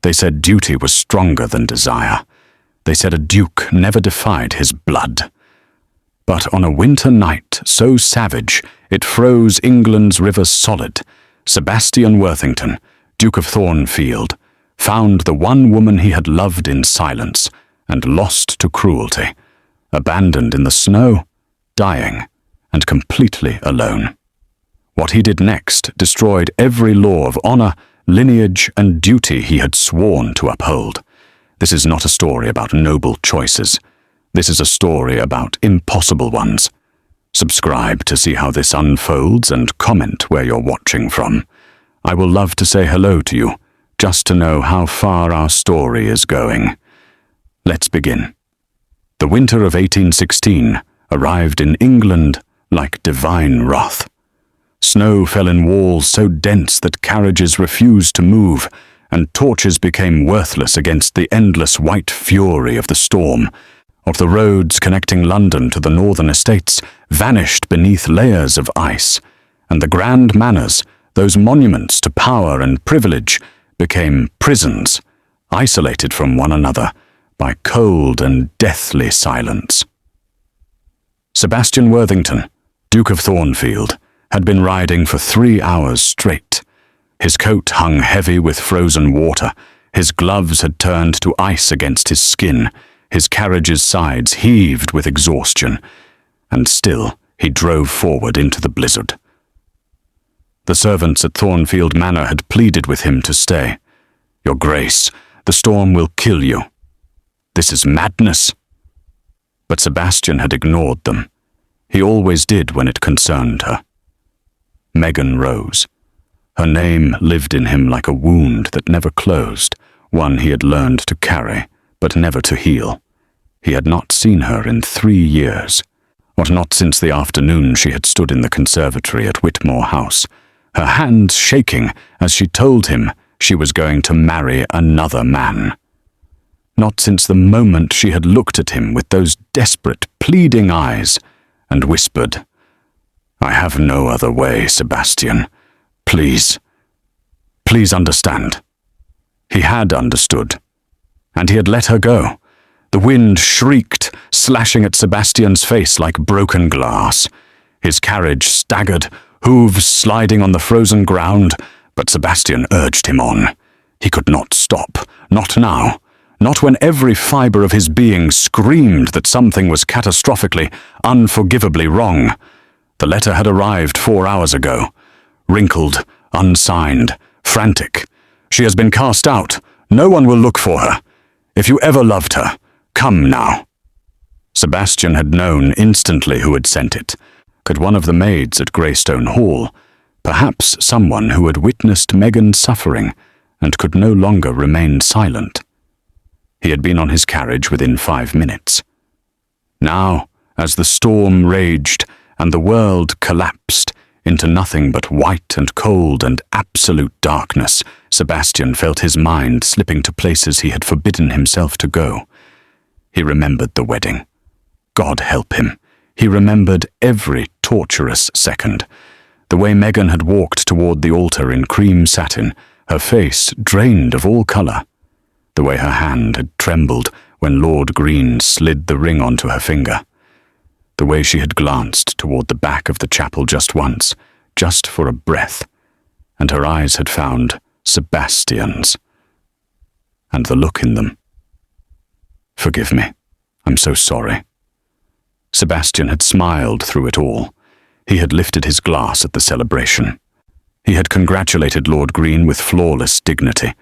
They said duty was stronger than desire. They said a duke never defied his blood. But on a winter night so savage it froze England's rivers solid, Sebastian Worthington, Duke of Thornfield, found the one woman he had loved in silence and lost to cruelty, abandoned in the snow, dying, and completely alone. What he did next destroyed every law of honor, lineage, and duty he had sworn to uphold. This is not a story about noble choices. This is a story about impossible ones. Subscribe to see how this unfolds and comment where you're watching from. I will love to say hello to you, just to know how far our story is going. Let's begin. The winter of 1816 arrived in England like divine wrath. Snow fell in walls so dense that carriages refused to move, and torches became worthless against the endless white fury of the storm. Of the roads connecting London to the northern estates vanished beneath layers of ice, and the grand manors, those monuments to power and privilege, became prisons, isolated from one another by cold and deathly silence. Sebastian Worthington, Duke of Thornfield, had been riding for 3 hours straight. His coat hung heavy with frozen water, his gloves had turned to ice against his skin, his carriage's sides heaved with exhaustion, and still he drove forward into the blizzard. The servants at Thornfield Manor had pleaded with him to stay. "Your Grace, the storm will kill you. This is madness." But Sebastian had ignored them. He always did when it concerned her. Megan rose. Her name lived in him like a wound that never closed, one he had learned to carry, but never to heal. He had not seen her in 3 years, or not since the afternoon she had stood in the conservatory at Whitmore House, her hands shaking as she told him she was going to marry another man. Not since the moment she had looked at him with those desperate, pleading eyes and whispered, "I have no other way, Sebastian. Please, please understand." He had understood, and he had let her go. The wind shrieked, slashing at Sebastian's face like broken glass. His carriage staggered, hooves sliding on the frozen ground, but Sebastian urged him on. He could not stop, not now, not when every fiber of his being screamed that something was catastrophically, unforgivably wrong. The letter had arrived 4 hours ago. Wrinkled, unsigned, frantic. "She has been cast out. No one will look for her. If you ever loved her, come now." Sebastian had known instantly who had sent it. Could one of the maids at Greystone Hall, perhaps someone who had witnessed Megan's suffering and could no longer remain silent. He had been on his carriage within 5 minutes. Now, as the storm raged and the world collapsed into nothing but white and cold and absolute darkness, Sebastian felt his mind slipping to places he had forbidden himself to go. He remembered the wedding. God help him. He remembered every torturous second. The way Megan had walked toward the altar in cream satin, her face drained of all colour. The way her hand had trembled when Lord Green slid the ring onto her finger. The way she had glanced toward the back of the chapel just once, just for a breath, and her eyes had found Sebastian's. And the look in them. "Forgive me. I'm so sorry." Sebastian had smiled through it all. He had lifted his glass at the celebration. He had congratulated Lord Green with flawless dignity.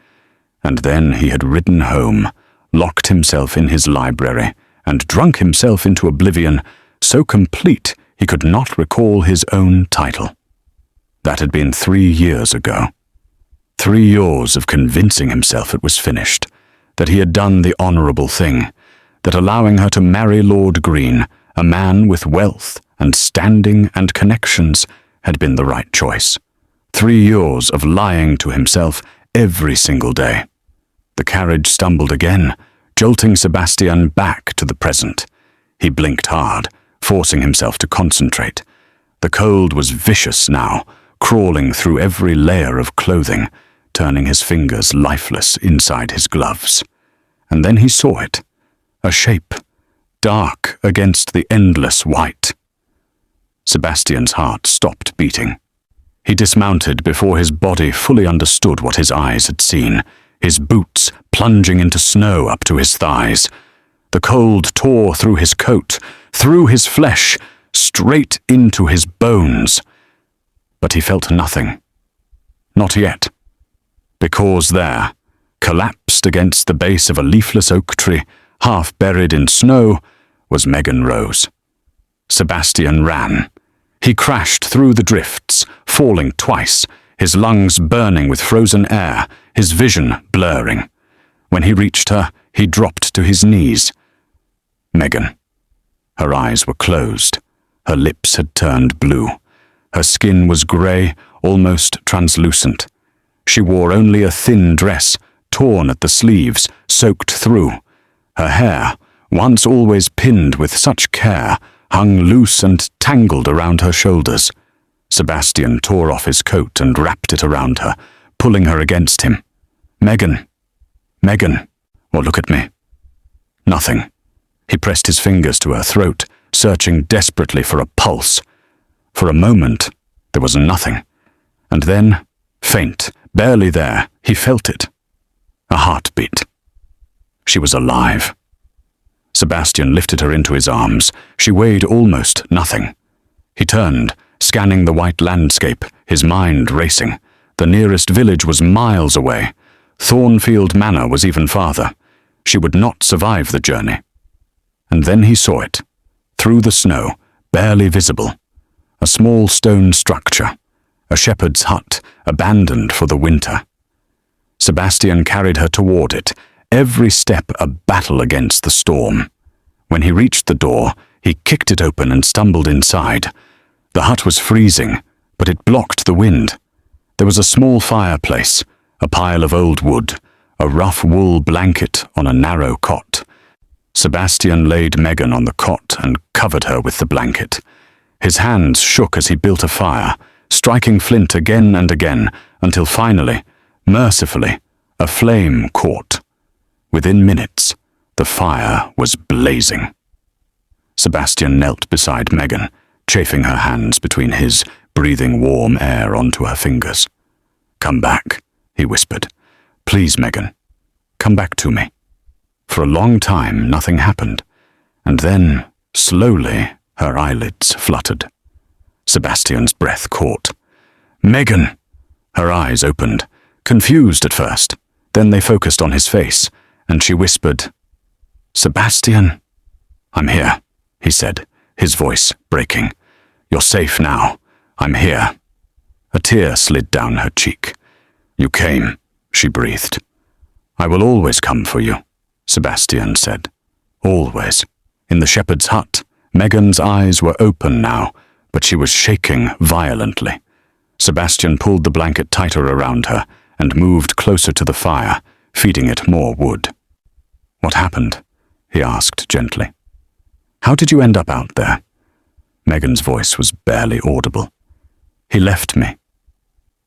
And then he had ridden home, locked himself in his library, and drunk himself into oblivion, so complete he could not recall his own title. That had been 3 years ago. 3 years of convincing himself it was finished, that he had done the honourable thing, that allowing her to marry Lord Green, a man with wealth and standing and connections, had been the right choice. 3 years of lying to himself every single day. The carriage stumbled again, jolting Sebastian back to the present. He blinked hard, forcing himself to concentrate. The cold was vicious now, crawling through every layer of clothing, turning his fingers lifeless inside his gloves. And then he saw it, a shape, dark against the endless white. Sebastian's heart stopped beating. He dismounted before his body fully understood what his eyes had seen, his boots plunging into snow up to his thighs. The cold tore through his coat, through his flesh, straight into his bones. But he felt nothing. Not yet. Because there, collapsed against the base of a leafless oak tree, half buried in snow, was Megan Rose. Sebastian ran. He crashed through the drifts, falling twice, his lungs burning with frozen air, his vision blurring. When he reached her, he dropped to his knees. Megan. Her eyes were closed. Her lips had turned blue. Her skin was grey, almost translucent. She wore only a thin dress, torn at the sleeves, soaked through. Her hair, once always pinned with such care, hung loose and tangled around her shoulders. Sebastian tore off his coat and wrapped it around her, pulling her against him. Megan. Megan. Or look at me. Nothing. He pressed his fingers to her throat, searching desperately for a pulse. For a moment, there was nothing. And then, faint, barely there, he felt it. A heartbeat. She was alive. Sebastian lifted her into his arms. She weighed almost nothing. He turned, scanning the white landscape, his mind racing. The nearest village was miles away. Thornfield Manor was even farther. She would not survive the journey. And then he saw it, through the snow, barely visible. A small stone structure, a shepherd's hut, abandoned for the winter. Sebastian carried her toward it, every step a battle against the storm. When he reached the door, he kicked it open and stumbled inside. The hut was freezing, but it blocked the wind. There was a small fireplace, a pile of old wood, a rough wool blanket on a narrow cot. Sebastian laid Megan on the cot and covered her with the blanket. His hands shook as he built a fire, striking flint again and again, until finally, mercifully, a flame caught. Within minutes, the fire was blazing. Sebastian knelt beside Megan, chafing her hands between his, breathing warm air onto her fingers. "Come back," he whispered. "Please, Megan, come back to me." For a long time, nothing happened, and then, slowly, her eyelids fluttered. Sebastian's breath caught. "Megan!" Her eyes opened, confused at first. Then they focused on his face, and she whispered, "Sebastian?" "I'm here," he said, his voice breaking. "You're safe now. I'm here." A tear slid down her cheek. "You came," she breathed. "I will always come for you," Sebastian said. "Always." In the shepherd's hut, Megan's eyes were open now, but she was shaking violently. Sebastian pulled the blanket tighter around her and moved closer to the fire, feeding it more wood. "What happened?" he asked gently. "How did you end up out there?" Megan's voice was barely audible. "He left me."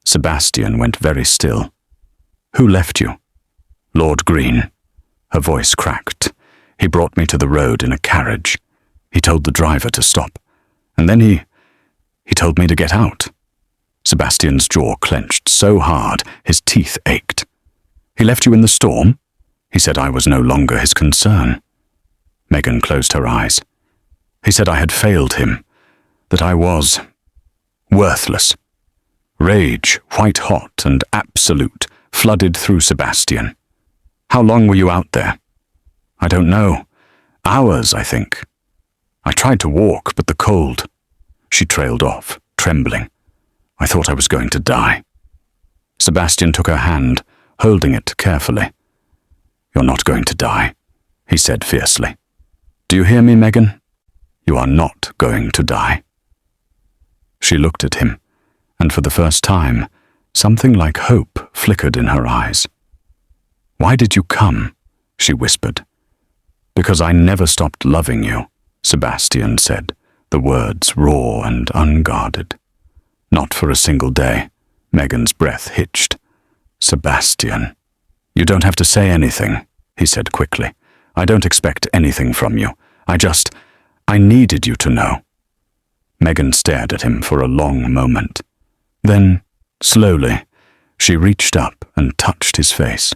Sebastian went very still. "Who left you?" "Lord Green." Her voice cracked. "He brought me to the road in a carriage. He told the driver to stop. And then he told me to get out." Sebastian's jaw clenched so hard his teeth ached. "He left you in the storm?" He said I was no longer his concern. Megan closed her eyes. "He said I had failed him, that I was worthless." Rage, white hot and absolute, flooded through Sebastian. "How long were you out there?" "I don't know. Hours, I think. I tried to walk, but the cold." She trailed off, trembling. "I thought I was going to die." Sebastian took her hand, holding it carefully. "You're not going to die," he said fiercely. "Do you hear me, Megan? You are not going to die." She looked at him, and for the first time, something like hope flickered in her eyes. "Why did you come?" she whispered. "Because I never stopped loving you," Sebastian said, the words raw and unguarded. "Not for a single day." Megan's breath hitched. Sebastian, you don't have to say anything, he said quickly. I don't expect anything from you. I needed you to know. Megan stared at him for a long moment. Then, slowly, she reached up and touched his face.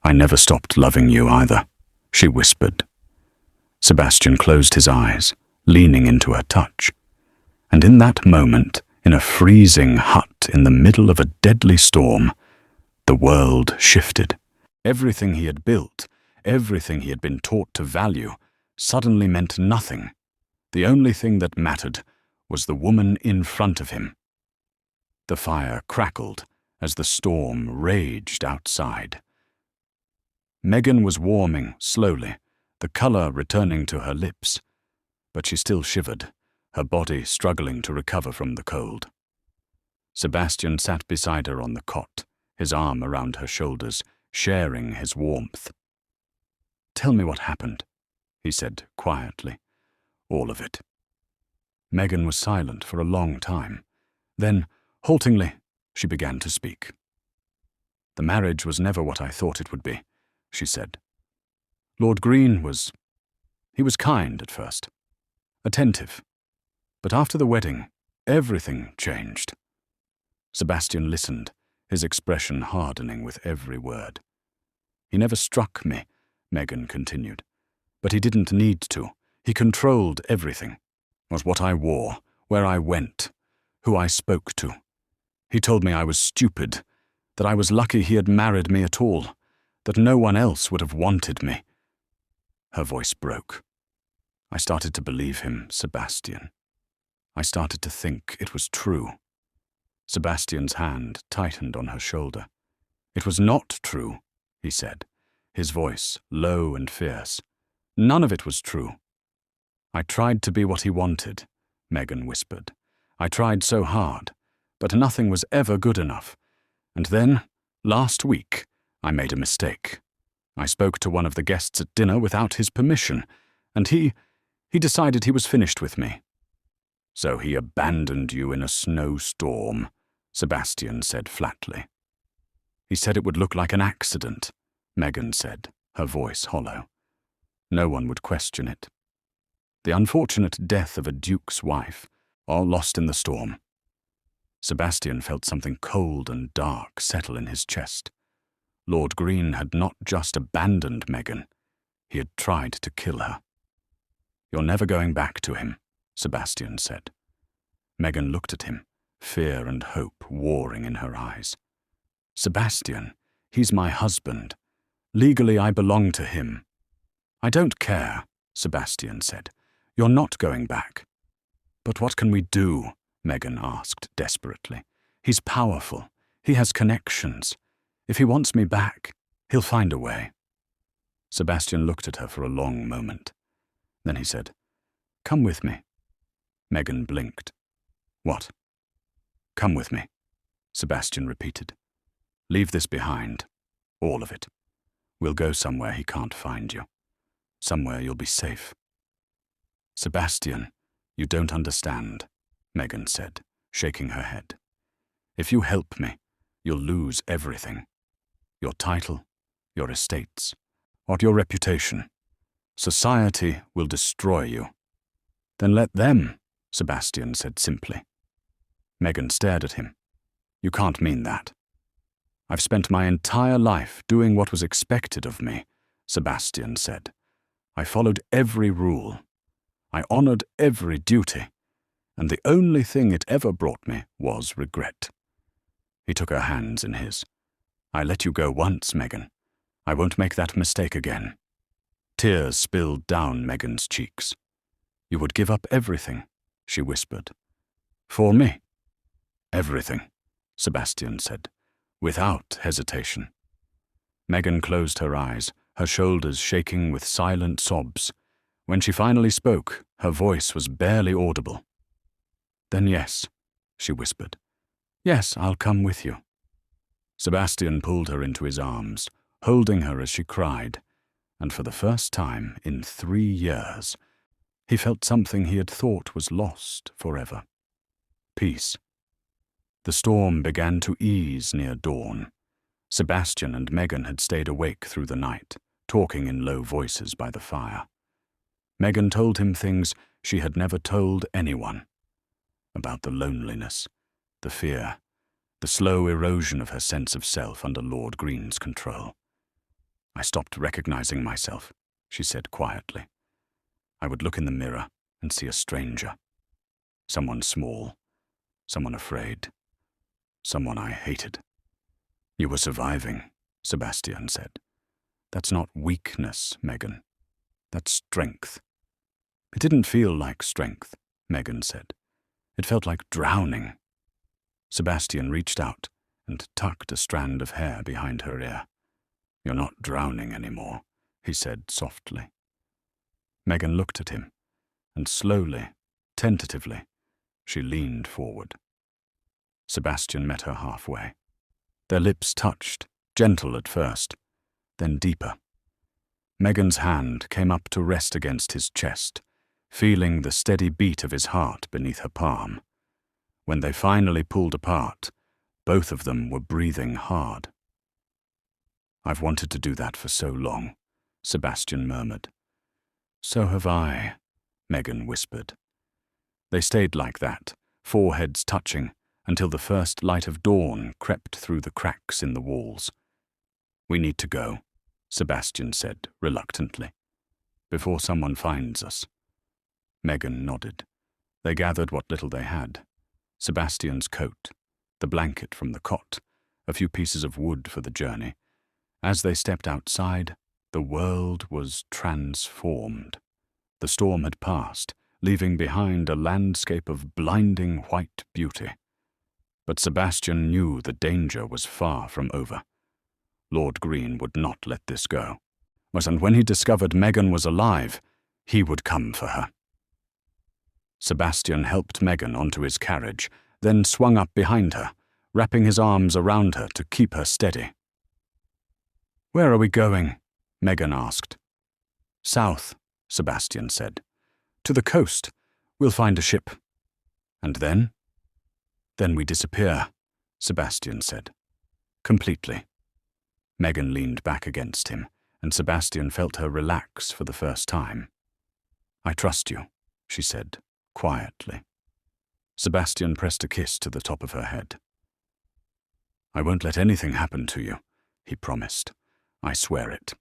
I never stopped loving you either, she whispered. Sebastian closed his eyes, leaning into her touch. And in that moment, in a freezing hut in the middle of a deadly storm, the world shifted. Everything he had built, everything he had been taught to value, suddenly meant nothing. The only thing that mattered was the woman in front of him. The fire crackled as the storm raged outside. Megan was warming slowly, the color returning to her lips, but she still shivered, her body struggling to recover from the cold. Sebastian sat beside her on the cot, his arm around her shoulders, sharing his warmth. Tell me what happened, he said quietly. All of it. Megan was silent for a long time. Then, haltingly, she began to speak. The marriage was never what I thought it would be, she said. Lord Green was kind at first, attentive. But after the wedding, everything changed. Sebastian listened, his expression hardening with every word. He never struck me, Megan continued. But he didn't need to. He controlled everything. Was what I wore, where I went, who I spoke to. He told me I was stupid, that I was lucky he had married me at all, that no one else would have wanted me. Her voice broke. I started to believe him, Sebastian. I started to think it was true. Sebastian's hand tightened on her shoulder. It was not true, he said, his voice low and fierce. None of it was true. I tried to be what he wanted, Megan whispered. I tried so hard, but nothing was ever good enough. And then, last week, I made a mistake. I spoke to one of the guests at dinner without his permission, and he decided he was finished with me. So he abandoned you in a snowstorm, Sebastian said flatly. He said it would look like an accident, Megan said, her voice hollow. No one would question it. The unfortunate death of a duke's wife, all lost in the storm. Sebastian felt something cold and dark settle in his chest. Lord Green had not just abandoned Megan, he had tried to kill her. You're never going back to him, Sebastian said. Megan looked at him, fear and hope warring in her eyes. Sebastian, he's my husband. Legally, I belong to him. I don't care, Sebastian said. You're not going back. But what can we do? Megan asked desperately. He's powerful. He has connections. If he wants me back, he'll find a way. Sebastian looked at her for a long moment. Then he said, Come with me. Megan blinked. What? Come with me, Sebastian repeated. Leave this behind. All of it. We'll go somewhere he can't find you. Somewhere you'll be safe. Sebastian, you don't understand, Megan said, shaking her head. If you help me, you'll lose everything. Your title, your estates, or your reputation. Society will destroy you. Then let them, Sebastian said simply. Megan stared at him. You can't mean that. I've spent my entire life doing what was expected of me, Sebastian said. I followed every rule. I honored every duty, and the only thing it ever brought me was regret. He took her hands in his. I let you go once, Megan. I won't make that mistake again. Tears spilled down Megan's cheeks. You would give up everything, she whispered. For me? Everything, Sebastian said, without hesitation. Megan closed her eyes, her shoulders shaking with silent sobs. When she finally spoke, her voice was barely audible. Then yes, she whispered. Yes, I'll come with you. Sebastian pulled her into his arms, holding her as she cried, and for the first time in 3 years, he felt something he had thought was lost forever. Peace. The storm began to ease near dawn. Sebastian and Megan had stayed awake through the night, talking in low voices by the fire. Megan told him things she had never told anyone. About the loneliness, the fear, the slow erosion of her sense of self under Lord Green's control. "I stopped recognizing myself," she said quietly. "I would look in the mirror and see a stranger. Someone small, someone afraid, someone I hated." "You were surviving," Sebastian said. "That's not weakness, Megan. That's strength." "It didn't feel like strength," Megan said. "It felt like drowning." Sebastian reached out and tucked a strand of hair behind her ear. "You're not drowning anymore," he said softly. Megan looked at him, and slowly, tentatively, she leaned forward. Sebastian met her halfway. Their lips touched, gentle at first, then deeper. Megan's hand came up to rest against his chest, feeling the steady beat of his heart beneath her palm. When they finally pulled apart, both of them were breathing hard. "I've wanted to do that for so long," Sebastian murmured. "So have I," Megan whispered. They stayed like that, foreheads touching, until the first light of dawn crept through the cracks in the walls. "We need to go," Sebastian said reluctantly, "before someone finds us." Megan nodded. They gathered what little they had: Sebastian's coat, the blanket from the cot, a few pieces of wood for the journey. As they stepped outside, the world was transformed. The storm had passed, leaving behind a landscape of blinding white beauty. But Sebastian knew the danger was far from over. Lord Green would not let this go. And when he discovered Megan was alive, he would come for her. Sebastian helped Megan onto his carriage, then swung up behind her, wrapping his arms around her to keep her steady. "Where are we going?" Megan asked. "South," Sebastian said. "To the coast. We'll find a ship." "And then?" "Then we disappear," Sebastian said. "Completely." Megan leaned back against him, and Sebastian felt her relax for the first time. "I trust you," she said, quietly. Sebastian pressed a kiss to the top of her head. "I won't let anything happen to you," he promised. "I swear it."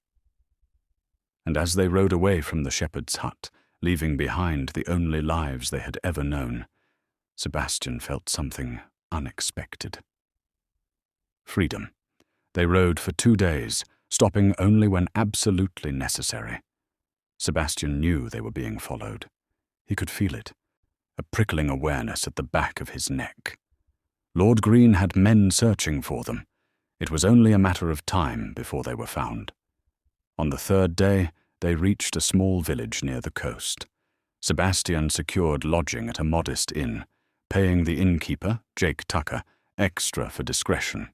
And as they rode away from the shepherd's hut, leaving behind the only lives they had ever known, Sebastian felt something unexpected. Freedom. They rode for 2 days, stopping only when absolutely necessary. Sebastian knew they were being followed. He could feel it, a prickling awareness at the back of his neck. Lord Green had men searching for them. It was only a matter of time before they were found. On the 3rd day, they reached a small village near the coast. Sebastian secured lodging at a modest inn, paying the innkeeper, Jake Tucker, extra for discretion.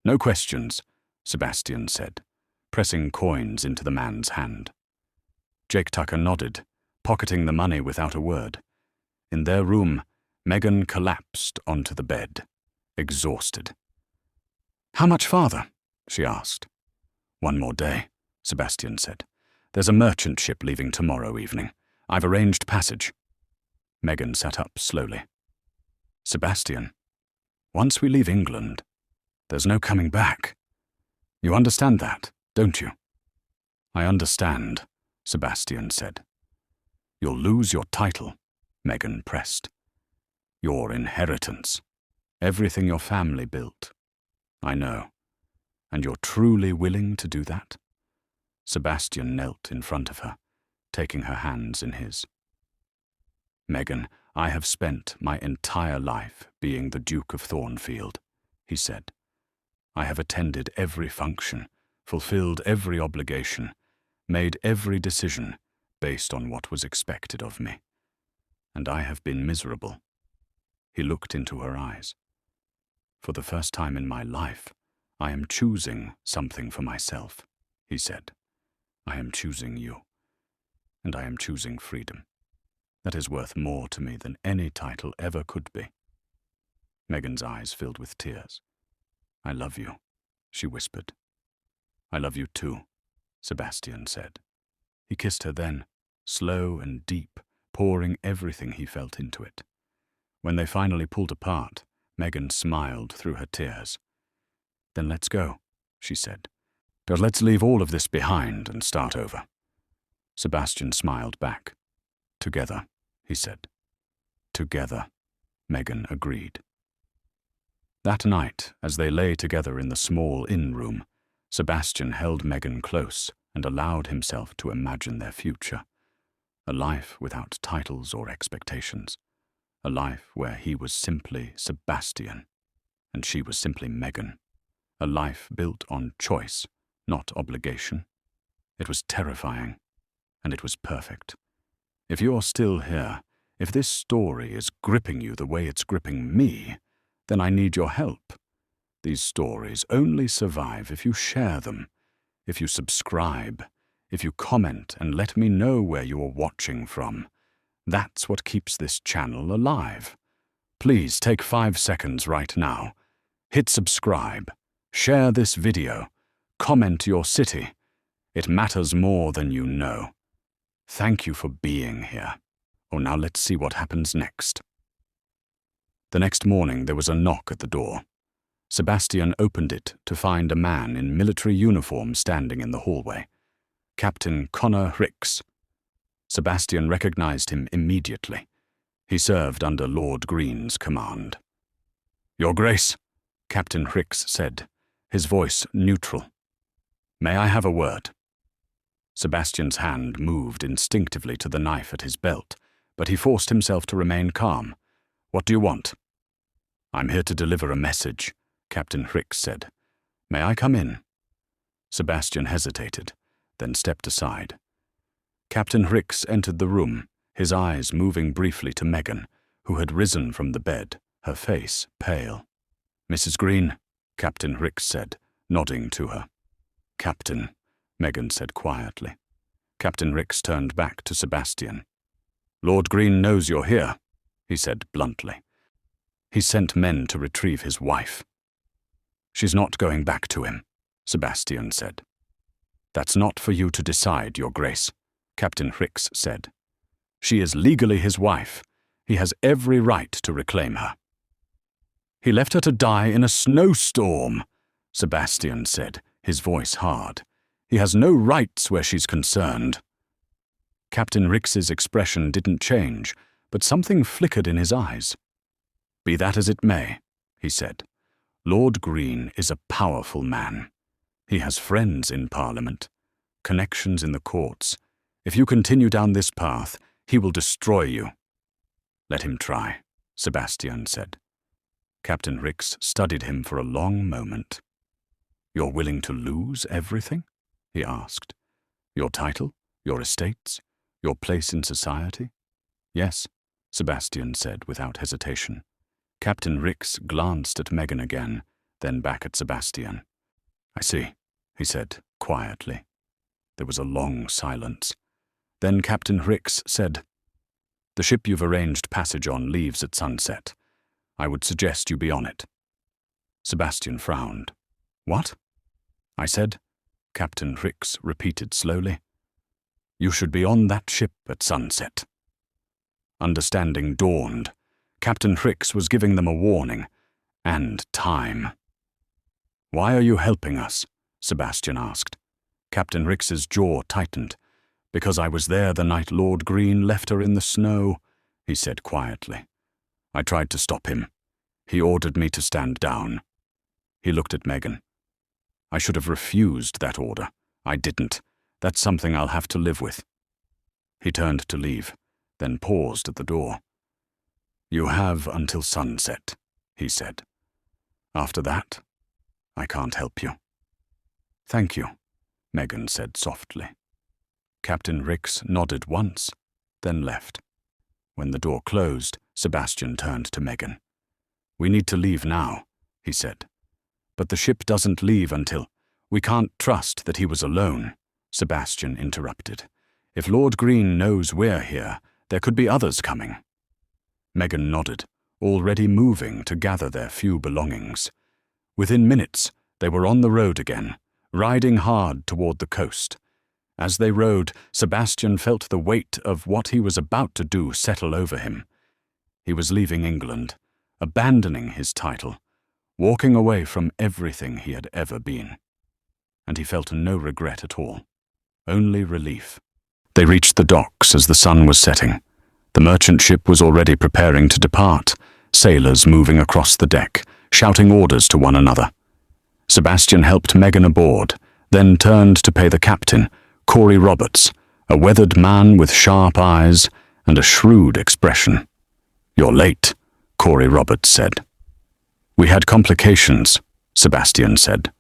"No questions," Sebastian said, pressing coins into the man's hand. Jake Tucker nodded, pocketing the money without a word. In their room, Megan collapsed onto the bed, exhausted. "How much farther?" she asked. "1 more day," Sebastian said. "There's a merchant ship leaving tomorrow evening. I've arranged passage." Megan sat up slowly. "Sebastian, once we leave England, there's no coming back. You understand that, don't you?" "I understand," Sebastian said. "You'll lose your title," Megan pressed. "Your inheritance. Everything your family built. I know. And you're truly willing to do that?" Sebastian knelt in front of her, taking her hands in his. "Megan, I have spent my entire life being the Duke of Thornfield," he said. "I have attended every function, fulfilled every obligation, made every decision based on what was expected of me. And I have been miserable." He looked into her eyes. "For the first time in my life, I am choosing something for myself," he said. "I am choosing you. And I am choosing freedom. That is worth more to me than any title ever could be." Megan's eyes filled with tears. "I love you," she whispered. "I love you too," Sebastian said. He kissed her then, slow and deep, pouring everything he felt into it. When they finally pulled apart, Megan smiled through her tears. "Then let's go," she said. "But let's leave all of this behind and start over." Sebastian smiled back. "Together," he said. "Together," Megan agreed. That night, as they lay together in the small inn room, Sebastian held Megan close and allowed himself to imagine their future. A life without titles or expectations. A life where he was simply Sebastian, and she was simply Megan. A life built on choice, not obligation. It was terrifying, and it was perfect. If you're still here, if this story is gripping you the way it's gripping me, then I need your help. These stories only survive if you share them, if you subscribe, if you comment and let me know where you are watching from. That's what keeps this channel alive. Please take 5 seconds right now. Hit subscribe, share this video, comment your city. It matters more than you know. Thank you for being here. Oh, now let's see what happens next. The next morning there was a knock at the door. Sebastian opened it to find a man in military uniform standing in the hallway. Captain Connor Ricks. Sebastian recognized him immediately. He served under Lord Green's command. "Your Grace," Captain Ricks said, his voice neutral. "May I have a word?" Sebastian's hand moved instinctively to the knife at his belt, but he forced himself to remain calm. "What do you want?" "I'm here to deliver a message," Captain Ricks said. "May I come in?" Sebastian hesitated, then stepped aside. Captain Ricks entered the room, his eyes moving briefly to Megan, who had risen from the bed, her face pale. "Mrs. Green," Captain Ricks said, nodding to her. "Captain," Megan said quietly. Captain Ricks turned back to Sebastian. "Lord Green knows you're here," he said bluntly. "He sent men to retrieve his wife." "She's not going back to him," Sebastian said. "That's not for you to decide, Your Grace," Captain Ricks said. "She is legally his wife. He has every right to reclaim her." "He left her to die in a snowstorm," Sebastian said, his voice hard. "He has no rights where she's concerned." Captain Ricks's expression didn't change, but something flickered in his eyes. "Be that as it may," he said, "Lord Green is a powerful man. He has friends in Parliament, connections in the courts. If you continue down this path, he will destroy you." "Let him try," Sebastian said. Captain Ricks studied him for a long moment. "You're willing to lose everything?" he asked. "Your title, your estates, your place in society?" "Yes," Sebastian said without hesitation. Captain Ricks glanced at Megan again, then back at Sebastian. "I see," he said quietly. There was a long silence. Then Captain Ricks said, "The ship you've arranged passage on leaves at sunset. I would suggest you be on it." Sebastian frowned. "What?" "I said," Captain Ricks repeated slowly, "you should be on that ship at sunset." Understanding dawned. Captain Ricks was giving them a warning, and time. "Why are you helping us?" Sebastian asked. Captain Ricks's jaw tightened. "Because I was there the night Lord Green left her in the snow," he said quietly. "I tried to stop him. He ordered me to stand down." He looked at Megan. "I should have refused that order. I didn't. That's something I'll have to live with." He turned to leave, then paused at the door. "You have until sunset," he said. "After that, I can't help you." "Thank you," Megan said softly. Captain Ricks nodded once, then left. When the door closed, Sebastian turned to Megan. "We need to leave now," he said. "But the ship doesn't leave until—" "We can't trust that he was alone," Sebastian interrupted. "If Lord Green knows we're here, there could be others coming." Megan nodded. already moving to gather their few belongings. Within minutes, they were on the road again, riding hard toward the coast. As they rode, Sebastian felt the weight of what he was about to do settle over him. He was leaving England, abandoning his title, walking away from everything he had ever been. And he felt no regret at all, only relief. They reached the docks as the sun was setting. The merchant ship was already preparing to depart, sailors moving across the deck, shouting orders to one another. Sebastian helped Megan aboard, then turned to pay the captain, Corey Roberts, a weathered man with sharp eyes and a shrewd expression. "You're late," Corey Roberts said. "We had complications," Sebastian said.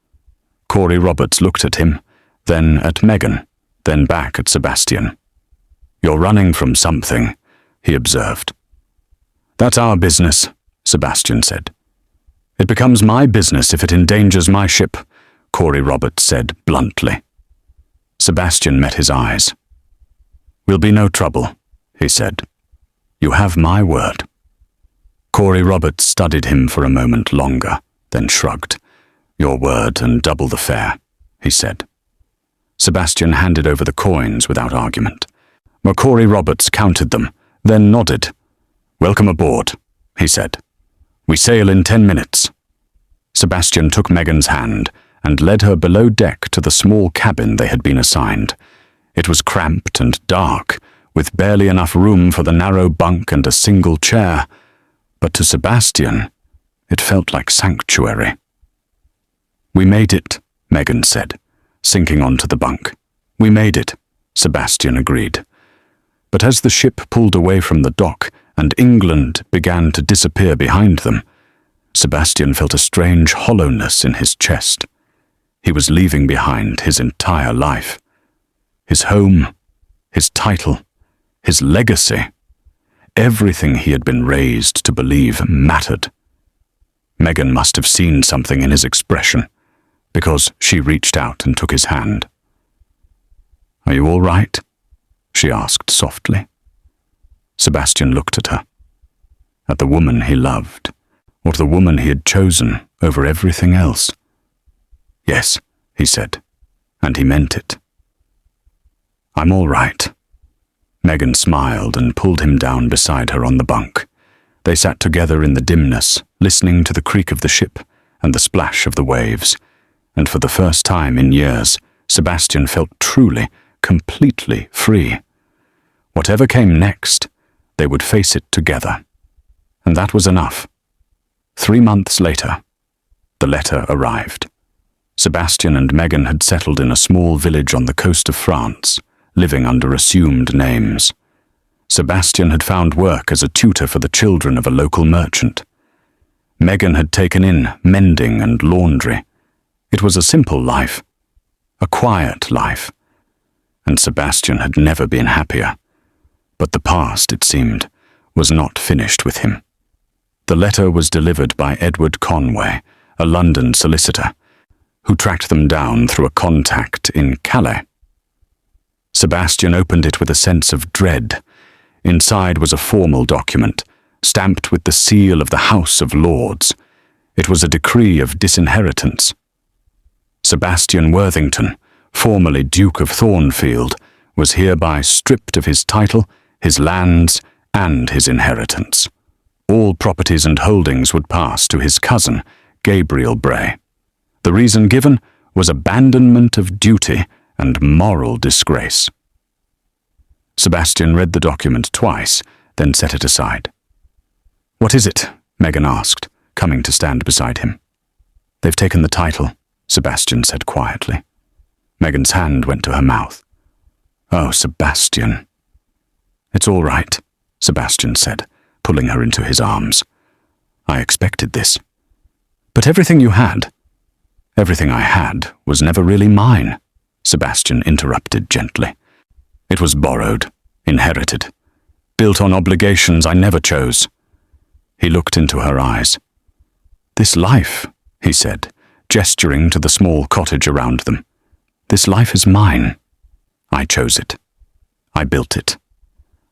Corey Roberts looked at him, then at Megan, then back at Sebastian. "You're running from something," he observed. "That's our business," Sebastian said. "It becomes my business if it endangers my ship," Corey Roberts said bluntly. Sebastian met his eyes. "Will be no trouble," he said. "You have my word." Corey Roberts studied him for a moment longer, then shrugged. "Your word and double the fare," he said. Sebastian handed over the coins without argument. Corey Roberts counted them, then nodded. "Welcome aboard," he said. "We sail in 10 minutes." Sebastian took Megan's hand and led her below deck to the small cabin they had been assigned. It was cramped and dark, with barely enough room for the narrow bunk and a single chair, but to Sebastian, it felt like sanctuary. "We made it," Megan said, sinking onto the bunk. "We made it," Sebastian agreed. But as the ship pulled away from the dock and England began to disappear behind them, Sebastian felt a strange hollowness in his chest. He was leaving behind his entire life. His home, his title, his legacy. Everything he had been raised to believe mattered. Megan must have seen something in his expression, because she reached out and took his hand. "Are you all right?" she asked softly. Sebastian looked at her, at the woman he loved, or the woman he had chosen over everything else. "Yes," he said, and he meant it. "I'm all right." Megan smiled and pulled him down beside her on the bunk. They sat together in the dimness, listening to the creak of the ship and the splash of the waves, and for the first time in years, Sebastian felt truly, completely free. Whatever came next, they would face it together. And that was enough. 3 months later, the letter arrived. Sebastian and Megan had settled in a small village on the coast of France, living under assumed names. Sebastian had found work as a tutor for the children of a local merchant. Megan had taken in mending and laundry. It was a simple life, a quiet life, and Sebastian had never been happier. But the past, it seemed, was not finished with him. The letter was delivered by Edward Conway, a London solicitor, who tracked them down through a contact in Calais. Sebastian opened it with a sense of dread. Inside was a formal document, stamped with the seal of the House of Lords. It was a decree of disinheritance. Sebastian Worthington, formerly Duke of Thornfield, was hereby stripped of his title, his lands, and his inheritance. All properties and holdings would pass to his cousin, Gabriel Bray. The reason given was abandonment of duty and moral disgrace. Sebastian read the document twice, then set it aside. "What is it?" Megan asked, coming to stand beside him. "They've taken the title," Sebastian said quietly. Megan's hand went to her mouth. "Oh, Sebastian." "It's all right," Sebastian said, pulling her into his arms. "I expected this. But everything you had—" "Everything I had was never really mine," Sebastian interrupted gently. "It was borrowed, inherited, built on obligations I never chose." He looked into her eyes. "This life," he said, gesturing to the small cottage around them. "This life is mine. I chose it. I built it.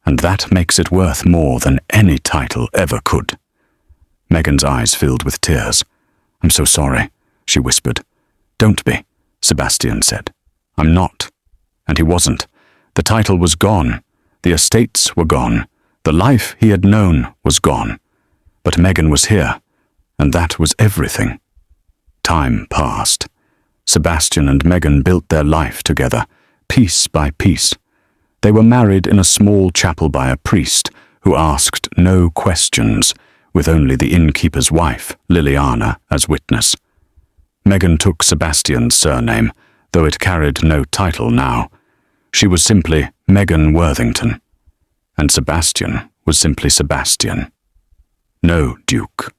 And that makes it worth more than any title ever could." Megan's eyes filled with tears. "I'm so sorry," she whispered. "Don't be," Sebastian said. "I'm not." And he wasn't. The title was gone. The estates were gone. The life he had known was gone. But Megan was here, and that was everything. Time passed. Sebastian and Megan built their life together, piece by piece. They were married in a small chapel by a priest who asked no questions, with only the innkeeper's wife, Liliana, as witness. Megan took Sebastian's surname, though it carried no title now. She was simply Megan Worthington, and Sebastian was simply Sebastian. No duke,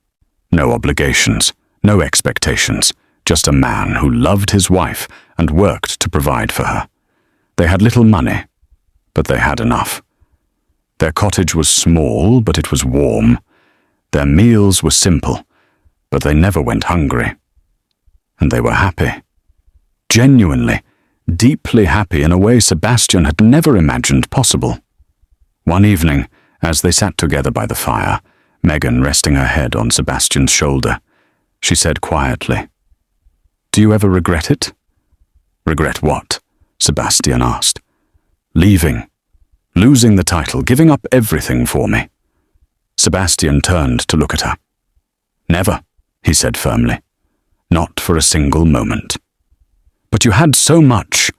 no obligations, no expectations, just a man who loved his wife and worked to provide for her. They had little money, but they had enough. Their cottage was small, but it was warm. Their meals were simple, but they never went hungry. And they were happy. Genuinely, deeply happy in a way Sebastian had never imagined possible. One evening, as they sat together by the fire, Megan resting her head on Sebastian's shoulder, she said quietly, "Do you ever regret it?" "Regret what?" Sebastian asked. "Leaving. Losing the title, giving up everything for me." Sebastian turned to look at her. "Never," he said firmly. "Not for a single moment." "But you had so much."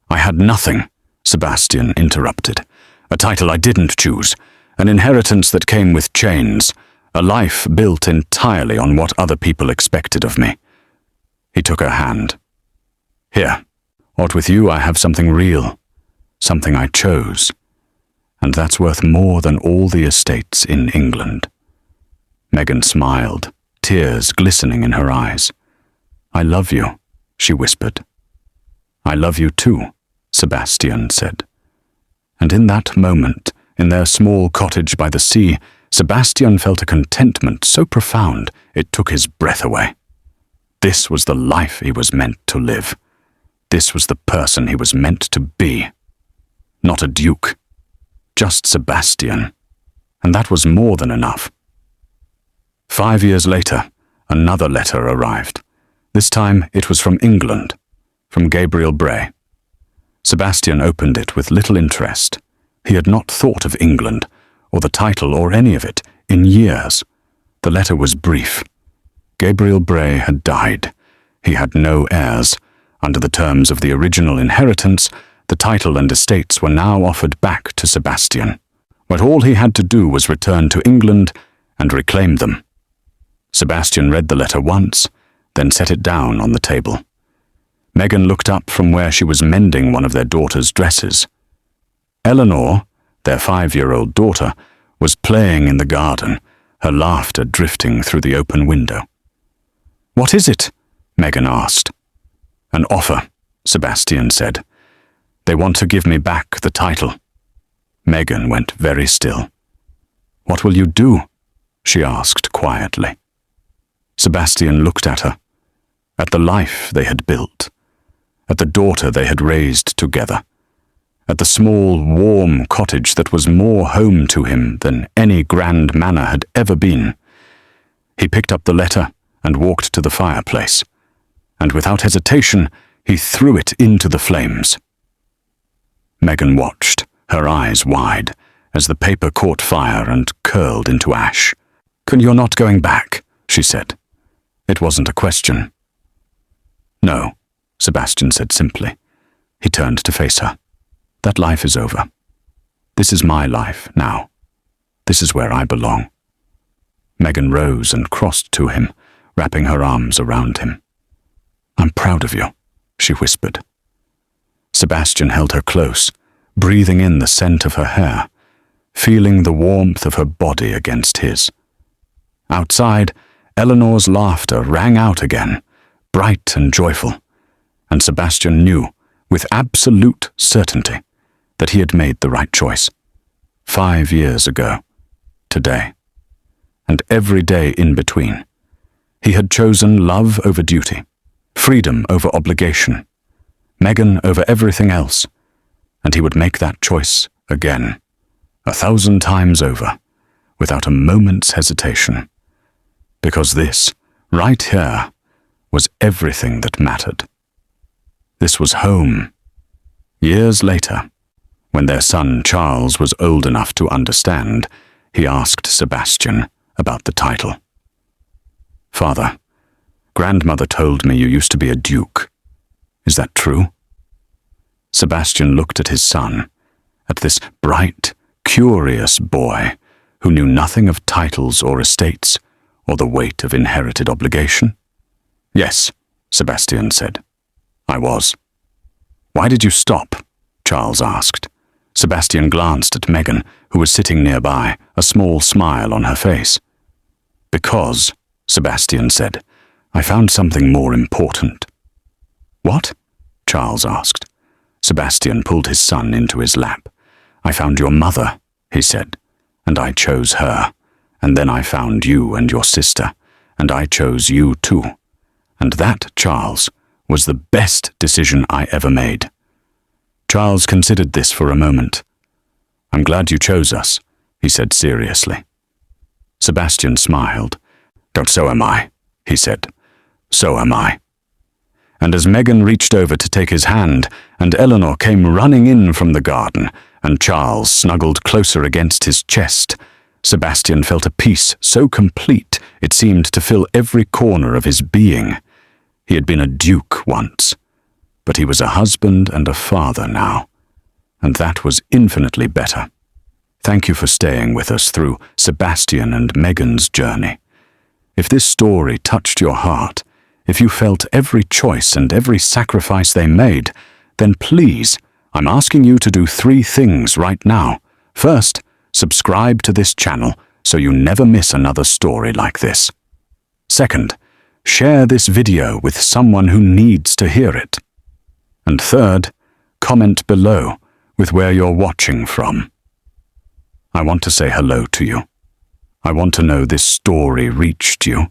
"I had nothing," Sebastian interrupted. "A title I didn't choose, an inheritance that came with chains, a life built entirely on what other people expected of me." He took her hand. "Here, what with you I have something real, something I chose, and that's worth more than all the estates in England." Megan smiled, tears glistening in her eyes. "I love you," she whispered. "I love you too," Sebastian said. And in that moment, in their small cottage by the sea, Sebastian felt a contentment so profound it took his breath away. This was the life he was meant to live. This was the person he was meant to be. Not a duke, just Sebastian. And that was more than enough. 5 years later, another letter arrived. This time it was from England, from Gabriel Bray. Sebastian opened it with little interest. He had not thought of England, or the title or any of it, in years. The letter was brief. Gabriel Bray had died. He had no heirs. Under the terms of the original inheritance, the title and estates were now offered back to Sebastian. But all he had to do was return to England and reclaim them. Sebastian read the letter once, then set it down on the table. Megan looked up from where she was mending one of their daughter's dresses. Eleanor, their 5-year-old daughter, was playing in the garden, her laughter drifting through the open window. "What is it?" Megan asked. "An offer," Sebastian said. "They want to give me back the title." Megan went very still. "What will you do?" she asked quietly. Sebastian looked at her, at the life they had built, at the daughter they had raised together, at the small, warm cottage that was more home to him than any grand manor had ever been. He picked up the letter and walked to the fireplace, and without hesitation, he threw it into the flames. Megan watched, her eyes wide, as the paper caught fire and curled into ash. "You're not going back," she said. It wasn't a question. "No," Sebastian said simply. He turned to face her. "That life is over. This is my life now. This is where I belong." Megan rose and crossed to him, wrapping her arms around him. "I'm proud of you," she whispered. Sebastian held her close, breathing in the scent of her hair, feeling the warmth of her body against his. Outside, Eleanor's laughter rang out again, bright and joyful, and Sebastian knew, with absolute certainty, that he had made the right choice. 5 years ago, today, and every day in between. He had chosen love over duty, freedom over obligation, Megan over everything else, and he would make that choice again, 1,000 times over, without a moment's hesitation. Because this, right here, was everything that mattered. This was home. Years later, when their son Charles was old enough to understand, he asked Sebastian about the title. "Father, grandmother told me you used to be a duke. Is that true?" Sebastian looked at his son, at this bright, curious boy who knew nothing of titles or estates or the weight of inherited obligation. "Yes," Sebastian said. "I was." "Why did you stop?" Charles asked. Sebastian glanced at Megan, who was sitting nearby, a small smile on her face. "Because," Sebastian said, "I found something more important." "What?" Charles asked. Sebastian pulled his son into his lap. "I found your mother," he said, "and I chose her. And then I found you and your sister, and I chose you too. And that, Charles, was the best decision I ever made." Charles considered this for a moment. "I'm glad you chose us," he said seriously. Sebastian smiled. "So am I," he said. "So am I." And as Megan reached over to take his hand, and Eleanor came running in from the garden, and Charles snuggled closer against his chest, Sebastian felt a peace so complete it seemed to fill every corner of his being. He had been a duke once, but he was a husband and a father now, and that was infinitely better. Thank you for staying with us through Sebastian and Megan's journey. If this story touched your heart, if you felt every choice and every sacrifice they made, then please, I'm asking you to do 3 things right now. First, subscribe to this channel so you never miss another story like this. Second, share this video with someone who needs to hear it. And third, comment below with where you're watching from. I want to say hello to you. I want to know this story reached you.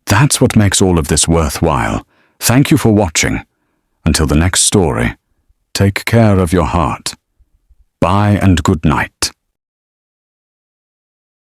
That's what makes all of this worthwhile. Thank you for watching. Until the next story, take care of your heart. Bye and good night.